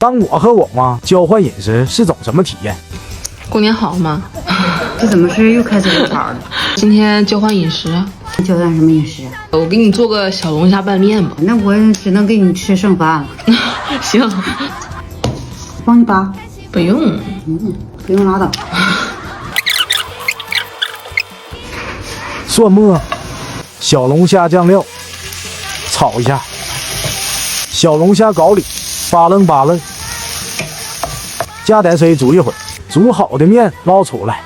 当我和我妈交换饮食是种什么体验？过年好吗？这怎么是又开始聊天了？今天交换饮食，交换什么饮食啊？我给你做个小龙虾拌面吧。那我只能给你吃剩饭了。行，帮你扒。不用。不用拉倒。蒜末、小龙虾酱料，炒一下。小龙虾搞里，扒楞扒楞，加点水煮一会儿，煮好的面捞出来。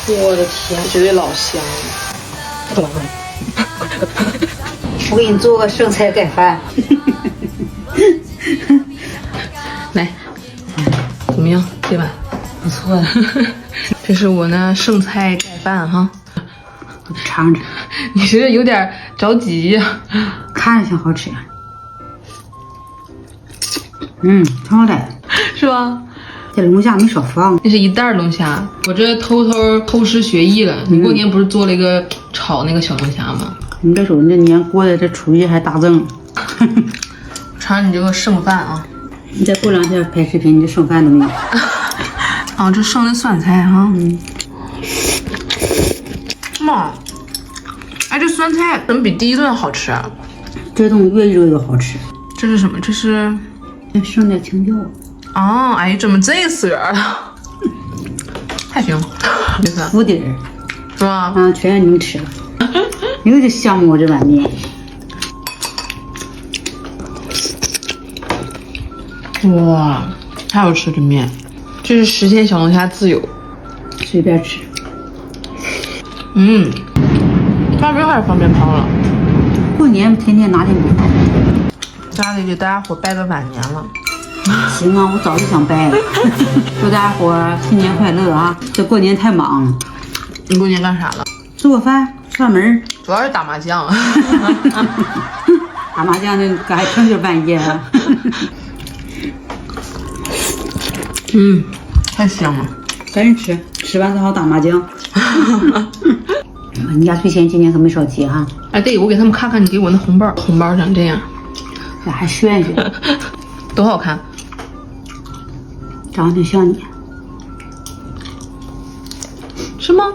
我的天，绝对老香了。我给你做个剩菜盖饭。来，怎么样？这碗不错。这是我呢剩菜盖饭哈。尝尝。你是有点着急呀？看着挺好吃。挺好的，是吧？这龙虾没少放。这是一袋龙虾，我这偷师学艺了。你过年不是做了一个炒那个小龙虾吗？你别说，你这年过的这厨艺还大正。尝你这个剩饭啊！你再过2天拍视频，你这剩饭都没有。啊，这剩的酸菜哈。妈，哎，这酸菜怎么比第一顿好吃啊？这东西越热越好吃。这是什么？这是剩点青椒。哦，哎，怎么这色儿了？还行，糊底儿是吧？全让你们吃了。有点香我这碗面。哇，太好吃这面，这是实现小龙虾自由。随便吃。发饼还是方便泡了。过年天天拿点不泡。家里给大家伙拜个晚年了。行啊，我早就想拜了。祝大家伙新年快乐啊！这过年太忙了。你过年干啥了？做饭、串门，主要是打麻将。打麻将那还成就半夜啊。太香了。赶紧吃，吃完正好打麻将。你压岁钱今年可没少结哈。哎，对，我给他们看看你给我那红包，红包长这样，这还炫炫，多好看。长得挺像你。是吗？